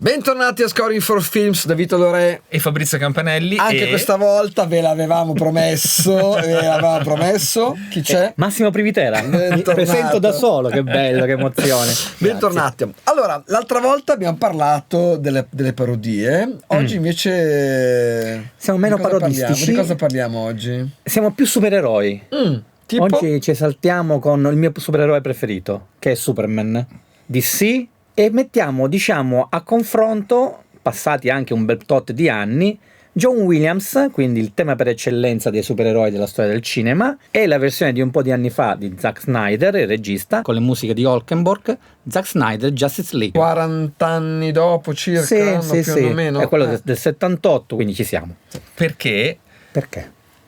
Bentornati a Scoring for Films da Vito Lorè e Fabrizio Campanelli. Anche questa volta ve l'avevamo promesso. Chi c'è? Massimo Privitera. Mi presento da solo, che bello, che emozione. Bentornati. Allora, l'altra volta abbiamo parlato delle parodie. Oggi invece siamo meno parodistici. Di cosa parliamo oggi? Siamo più supereroi. Tipo? Oggi ci esaltiamo con il mio supereroe preferito, che è Superman, DC, e mettiamo, diciamo, a confronto, passati anche un bel tot di anni, John Williams, quindi il tema per eccellenza dei supereroi della storia del cinema, e la versione di un po' di anni fa di Zack Snyder, il regista, con le musiche di Hulkenborg, Zack Snyder, Justice League. 40 anni dopo circa, sì, più o meno. È quello del 78, quindi ci siamo. Perché?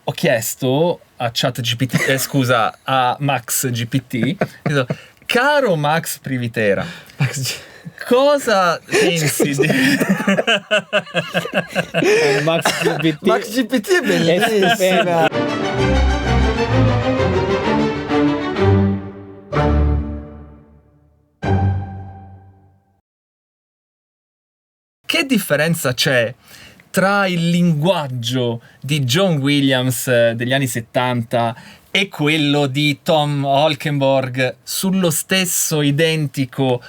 Ho chiesto a ChatGPT, a Max GPT, caro Max Privitera, cosa pensi di... Max GPT. Max GPT è bellissima. Che differenza c'è tra il linguaggio di John Williams degli anni 70 e quello di Tom Holkenborg sullo stesso identico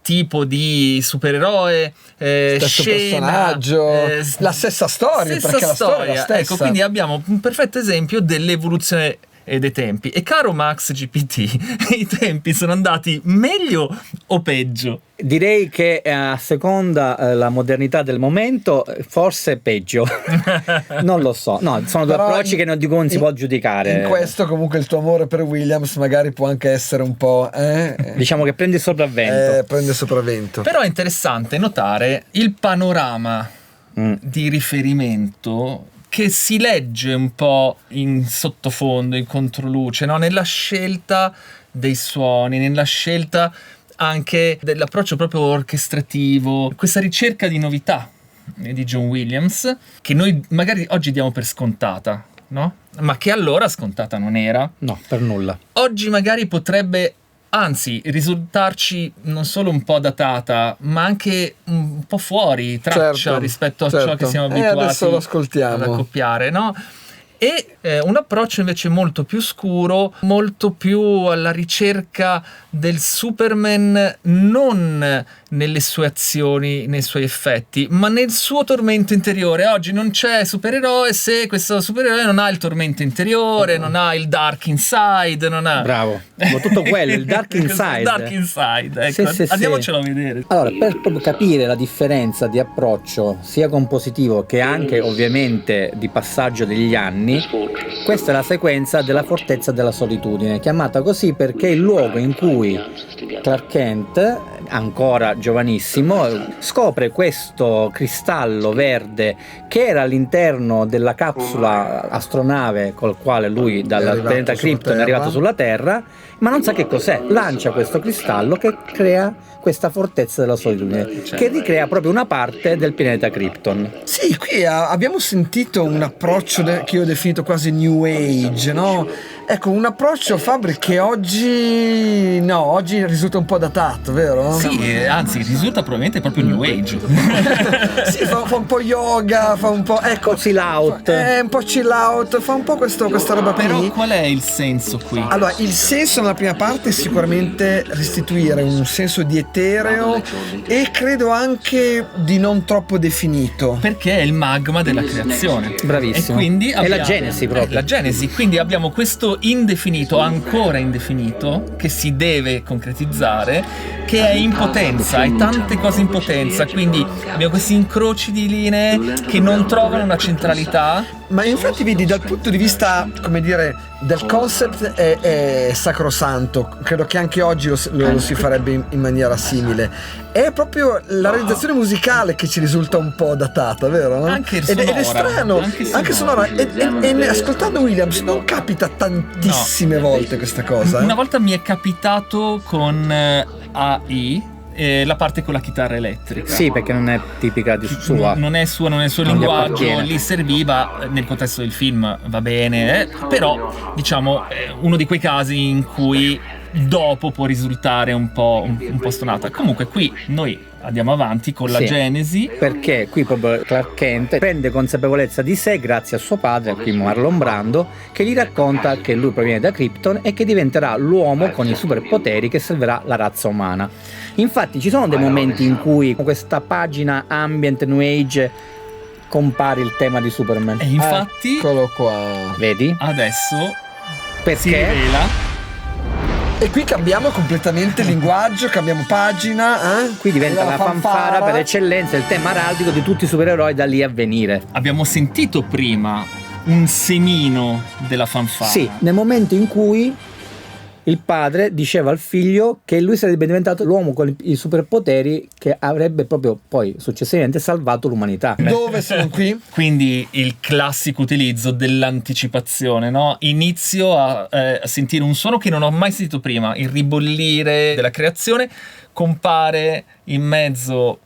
tipo di supereroe, stesso scena, personaggio, la stessa storia, perché la storia è la stessa. Ecco, quindi abbiamo un perfetto esempio dell'evoluzione e dei tempi. E caro Max GPT, i tempi sono andati meglio o peggio? Direi che a seconda la modernità del momento, forse peggio. Non lo so. No, sono due approcci che di cui non si può giudicare. In questo comunque il tuo amore per Williams magari può anche essere un po'... Diciamo che prende sopravvento. Però è interessante notare il panorama di riferimento che si legge un po' in sottofondo, in controluce, no? Nella scelta dei suoni, nella scelta anche dell'approccio proprio orchestrativo, questa ricerca di novità di John Williams, che noi magari oggi diamo per scontata, no? Ma che allora scontata non era. No, per nulla. Oggi magari potrebbe, anzi, risultarci non solo un po' datata, ma anche un po' fuori traccia rispetto a ciò che siamo abituati ad accoppiare, no? E un approccio invece molto più scuro, molto più alla ricerca del Superman non nelle sue azioni, nei suoi effetti, ma nel suo tormento interiore. Oggi non c'è supereroe se questo supereroe non ha il tormento interiore, non ha il dark inside, non ha... Bravo, tutto quello, il dark inside. Dark inside, ecco, sì, andiamocelo a vedere. Allora, per proprio capire la differenza di approccio, sia compositivo che anche ovviamente di passaggio degli anni, questa è la sequenza della Fortezza della Solitudine, chiamata così perché è il luogo in cui Clark Kent, ancora giovanissimo, scopre questo cristallo verde che era all'interno della capsula astronave col quale lui dal pianeta Krypton è arrivato sulla Terra, ma non sa che cos'è. Lancia questo cristallo che crea questa Fortezza della Solitudine, che ricrea proprio una parte del pianeta Krypton. Sì, qui abbiamo sentito un approccio che io ho definito quasi New Age, no? Ecco, un approccio, Fabri, che oggi risulta un po' datato, vero? Sì, anzi risulta probabilmente proprio New Age. Sì, fa un po' yoga, fa un po', ecco, chill out. Un po' chill out, fa un po' questa roba qui. Però qual è il senso qui? Allora, il senso nella prima parte è sicuramente restituire un senso di etereo e credo anche di non troppo definito. Perché è il magma della creazione. Bravissimo. E quindi è la genesi proprio. La genesi, quindi abbiamo questo indefinito, ancora indefinito, che si deve concretizzare, che è in potenza, è tante cose in potenza, quindi abbiamo questi incroci di linee che non trovano una centralità. Ma infatti vedi, dal punto di vista, come dire, del concept è sacrosanto, credo che anche oggi lo si farebbe in maniera simile. È proprio la realizzazione musicale che ci risulta un po' datata, vero? Anche sonora. Ed è strano, anche sonora. E ascoltando Williams non capita tantissime volte questa cosa. Una volta mi è capitato con AI, la parte con la chitarra elettrica. Sì, perché non è tipica di sua. Non è sua, non è il suo linguaggio, lì serviva nel contesto del film, va bene, però diciamo uno di quei casi in cui dopo può risultare un po' stonata. Comunque qui noi andiamo avanti con la genesi. Perché qui proprio Clark Kent prende consapevolezza di sé grazie a suo padre, qui Marlon Brando, che gli racconta che lui proviene da Krypton e che diventerà l'uomo con i superpoteri che salverà la razza umana. Infatti ci sono dei momenti in cui questa pagina ambient new age compare il tema di Superman. E infatti eccolo qua. Vedi? Adesso perché si rivela. E qui cambiamo completamente il linguaggio, cambiamo pagina. Qui diventa la fanfara per eccellenza, il tema araldico di tutti i supereroi da lì a venire. Abbiamo sentito prima un semino della fanfara. Sì, nel momento in cui il padre diceva al figlio che lui sarebbe diventato l'uomo con i superpoteri che avrebbe proprio poi successivamente salvato l'umanità. Dove sono qui? Quindi il classico utilizzo dell'anticipazione, no? Inizio a sentire un suono che non ho mai sentito prima, il ribollire della creazione, compare in mezzo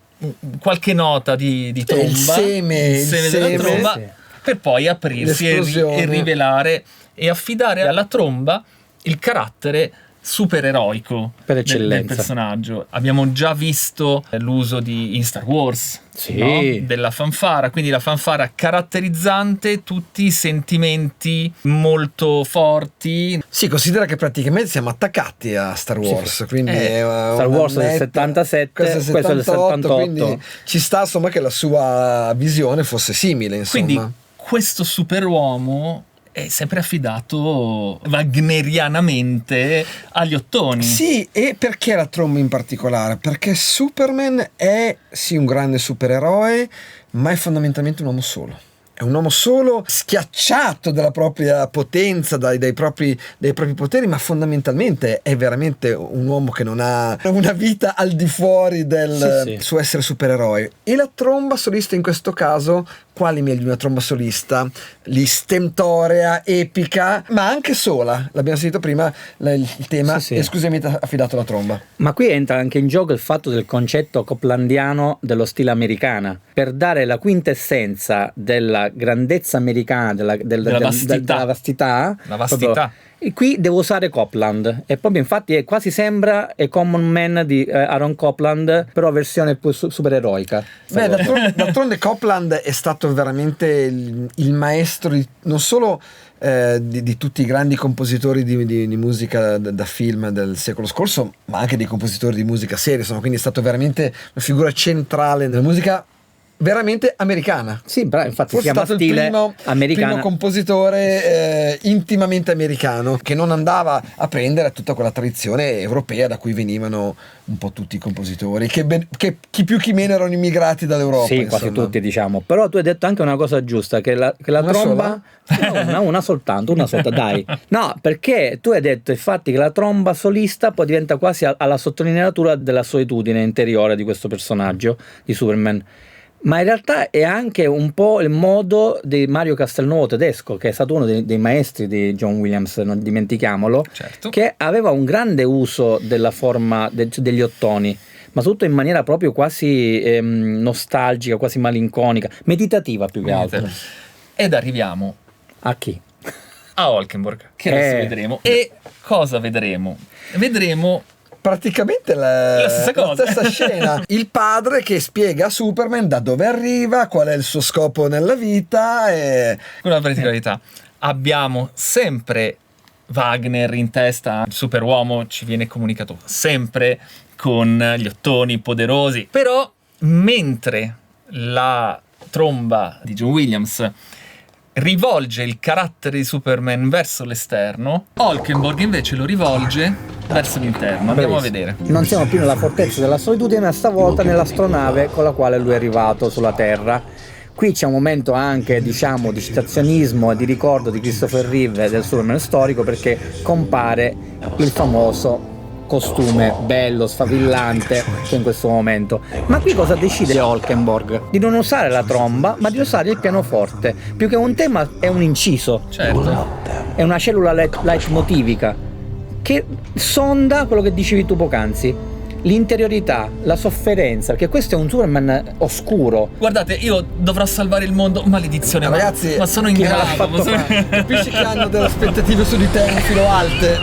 qualche nota di tromba, il seme della tromba, per poi aprirsi e rivelare e affidare alla tromba il carattere supereroico del personaggio. Abbiamo già visto l'uso in Star Wars, no? Della fanfara, quindi la fanfara caratterizzante tutti i sentimenti molto forti. Sì, considera che praticamente siamo attaccati a Star Wars, quindi Star Wars del 77, questo è del 78, quindi ci sta insomma che la sua visione fosse simile, insomma. Quindi questo superuomo è sempre affidato wagnerianamente agli ottoni. Sì, e perché la tromba in particolare? Perché Superman è sì un grande supereroe, ma è fondamentalmente un uomo solo. È un uomo solo, schiacciato dalla propria potenza, dai propri poteri, ma fondamentalmente è veramente un uomo che non ha una vita al di fuori del suo essere supereroe. E la tromba solista in questo caso, quali meglio una tromba solista? Lì stentorea, epica, ma anche sola. L'abbiamo sentito prima, il tema esclusivamente affidato alla tromba. Ma qui entra anche in gioco il fatto del concetto coplandiano dello stile americana, per dare la quintessenza della grandezza americana, della vastità. La vastità. E qui devo usare Copland, e proprio infatti quasi sembra A Common Man di Aaron Copland, però versione più supereroica. D'altronde Copland è stato veramente il maestro non solo di tutti i grandi compositori di musica da film del secolo scorso, ma anche dei compositori di musica seria, quindi è stato veramente una figura centrale nella musica veramente americana. Sì, infatti forse si chiama stile americano. Primo compositore intimamente americano, che non andava a prendere tutta quella tradizione europea da cui venivano un po' tutti i compositori, che chi più chi meno erano immigrati dall'Europa. Sì, quasi tutti, diciamo. Però tu hai detto anche una cosa giusta, che la tromba una soltanto, dai. No, perché tu hai detto infatti che la tromba solista poi diventa quasi alla sottolineatura della solitudine interiore di questo personaggio di Superman. Ma in realtà è anche un po' il modo di Mario Castelnuovo tedesco, che è stato uno dei maestri di John Williams, non dimentichiamolo, che aveva un grande uso della forma degli ottoni, ma tutto in maniera proprio quasi nostalgica, quasi malinconica, meditativa più che altro. Ed arriviamo a chi? A Hulkenborg, che adesso vedremo. E cosa vedremo? Vedremo praticamente la stessa scena. Il padre che spiega a Superman da dove arriva, qual è il suo scopo nella vita. Una particolarità: abbiamo sempre Wagner in testa, il superuomo ci viene comunicato sempre con gli ottoni poderosi, però mentre la tromba di John Williams rivolge il carattere di Superman verso l'esterno, Hulkenborg invece lo rivolge verso l'interno. Andiamo a vedere. Non siamo più nella fortezza della solitudine, ma stavolta nell'astronave con la quale lui è arrivato sulla Terra. Qui c'è un momento anche, diciamo, di citazionismo e di ricordo di Christopher Reeve del Superman storico, perché compare il famoso costume bello, sfavillante che in questo momento. Ma qui cosa decide Hulkenborg? Di non usare la tromba, ma di usare il pianoforte. Più che un tema è un inciso. Certo. È una cellula leitmotivica che sonda quello che dicevi tu poc'anzi, l'interiorità, la sofferenza, perché questo è un Superman oscuro. Guardate, io dovrò salvare il mondo, maledizione, ragazzi, ma sono in grado. Capisci che hanno delle aspettative su di te un filo alte.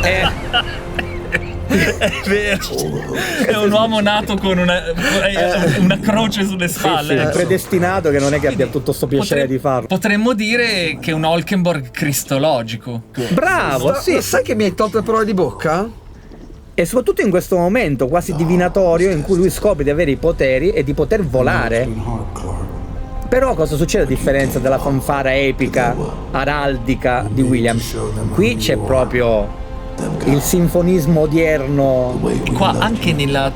È vero, è un uomo nato con una croce sulle spalle. Sì, è predestinato, che non è che abbia tutto sto piacere di farlo. Potremmo dire che è un Hulkenborg cristologico. Bravo, sì. Sai che mi hai tolto le parole di bocca? E soprattutto in questo momento quasi divinatorio in cui lui scopre di avere i poteri e di poter volare. Però cosa succede a differenza della fanfara epica, araldica di Williams? Qui c'è proprio il sinfonismo odierno. Qua anche nella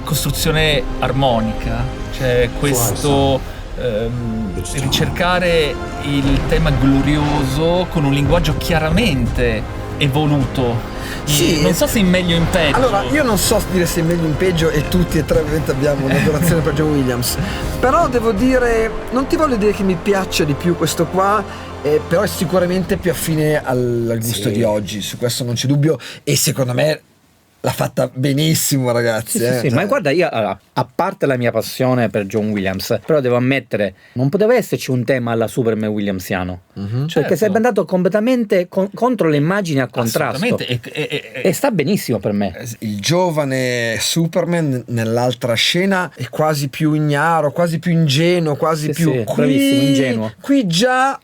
costruzione armonica c'è questo ricercare il tema glorioso con un linguaggio chiaramente evoluto. Sì, non so se in meglio o in peggio. Allora, io non so dire se in meglio o in peggio, e tutti e tre ovviamente abbiamo un'adorazione per John Williams. Però devo dire, non ti voglio dire che mi piaccia di più questo qua, però è sicuramente più affine al gusto di oggi, su questo non c'è dubbio, e secondo me l'ha fatta benissimo, ragazzi. Sì, ma guarda, io a parte la mia passione per John Williams, però devo ammettere, non poteva esserci un tema alla Superman williamsiano, perché sarebbe andato completamente contro le immagini a contrasto. E sta benissimo per me. Il giovane Superman nell'altra scena è quasi più ignaro, quasi più ingenuo, quasi più bravissimo, ingenuo. Qui già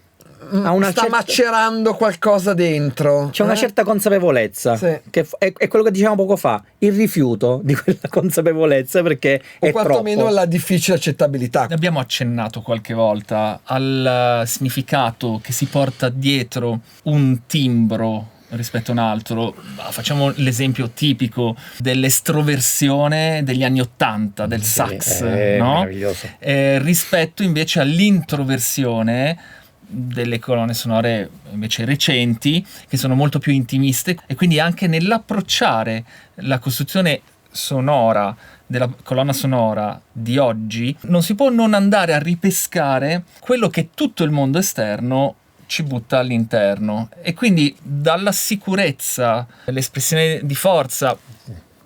sta macerando qualcosa dentro. C'è una certa consapevolezza, che è quello che dicevamo poco fa, il rifiuto di quella consapevolezza, perché o quantomeno la difficile accettabilità. Ne abbiamo accennato qualche volta al significato che si porta dietro un timbro rispetto a un altro. Facciamo l'esempio tipico dell'estroversione degli anni '80 del sax, no? Meraviglioso. Rispetto invece all'introversione delle colonne sonore invece recenti, che sono molto più intimiste, e quindi anche nell'approcciare la costruzione sonora della colonna sonora di oggi non si può non andare a ripescare quello che tutto il mondo esterno ci butta all'interno, e quindi dalla sicurezza, l'espressione di forza,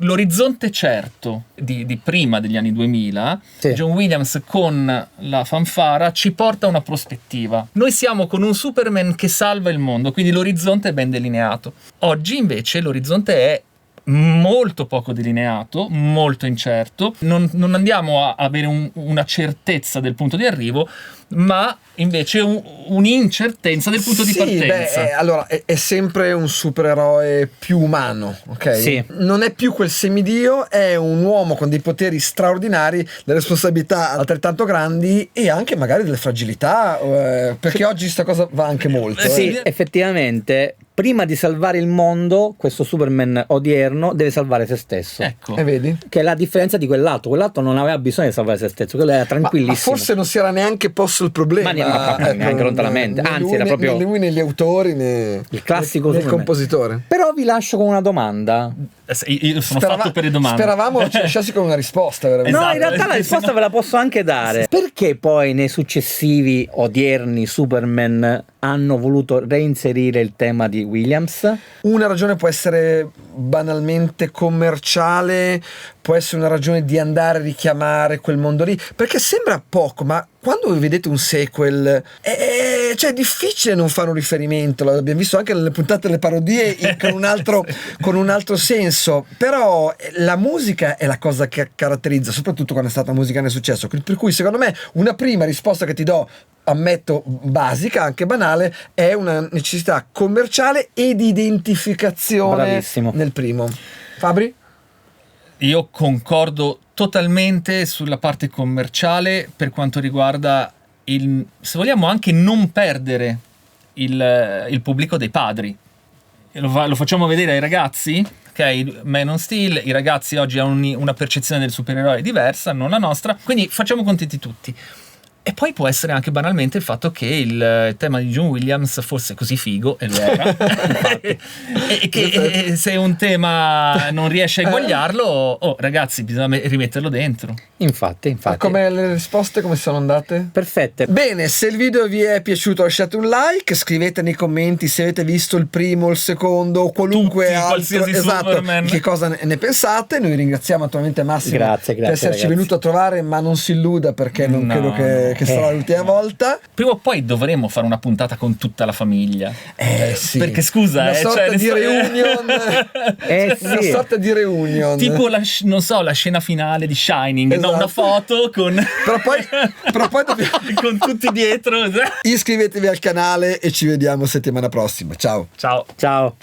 l'orizzonte certo di prima degli anni 2000, John Williams con la fanfara ci porta a una prospettiva. Noi siamo con un Superman che salva il mondo, quindi l'orizzonte è ben delineato. Oggi invece l'orizzonte è molto poco delineato, molto incerto, non andiamo a avere una certezza del punto di arrivo, ma invece un'incertezza del punto di partenza. Allora è sempre un supereroe più umano, ok? Sì. Non è più quel semidio, è un uomo con dei poteri straordinari, delle responsabilità altrettanto grandi e anche magari delle fragilità, perché oggi sta cosa va anche molto. Sì, effettivamente. Prima di salvare il mondo, questo Superman odierno deve salvare se stesso. Ecco. E vedi? Che è la differenza di quell'altro. Quell'altro non aveva bisogno di salvare se stesso, quello era tranquillissimo. Ma forse non si era neanche posto il problema. Ma neanche lontanamente. Anzi, era proprio né lui, né gli autori, né il classico né il compositore. Però vi lascio con una domanda. Io sono fatto per le domande. Speravamo ci lasciassi con una risposta, veramente. No, in realtà la risposta ve la posso anche dare. Perché poi nei successivi odierni Superman hanno voluto reinserire il tema di Williams? Una ragione può essere banalmente commerciale, può essere una ragione di andare a richiamare quel mondo lì, perché sembra poco, ma quando vedete un sequel cioè è difficile non fare un riferimento. L'abbiamo visto anche nelle puntate delle parodie con un altro senso, però la musica è la cosa che caratterizza, soprattutto quando è stata musica nel successo, per cui secondo me una prima risposta che ti do, ammetto basica, anche banale, è una necessità commerciale e di identificazione. Bravissimo. Nel primo. Fabri? Io concordo totalmente sulla parte commerciale per quanto riguarda se vogliamo anche non perdere il pubblico dei padri. Lo facciamo vedere ai ragazzi, ok? Man of Steel, i ragazzi oggi hanno una percezione del supereroe diversa, non la nostra, quindi facciamo contenti tutti. E poi può essere anche banalmente il fatto che il tema di John Williams fosse così figo, e lo era, e che se un tema non riesce a eguagliarlo, ragazzi, bisogna rimetterlo dentro. Infatti. Come le risposte, come sono andate? Perfette. Bene, se il video vi è piaciuto lasciate un like, scrivete nei commenti se avete visto il primo, il secondo o qualunque altro, Superman. Che cosa ne pensate. Noi ringraziamo naturalmente Massimo grazie, per esserci ragazzi. venuto a trovare, ma non si illuda perché non credo che che sarà l'ultima volta. Prima o poi dovremmo fare una puntata con tutta la famiglia. Sì. Perché scusa, una sorta di reunion. Sì. Una sorta di reunion. Tipo non so, la scena finale di Shining, esatto. No, una foto con però poi dobbiamo... con tutti dietro. Iscrivetevi al canale e ci vediamo settimana prossima. Ciao. Ciao. Ciao.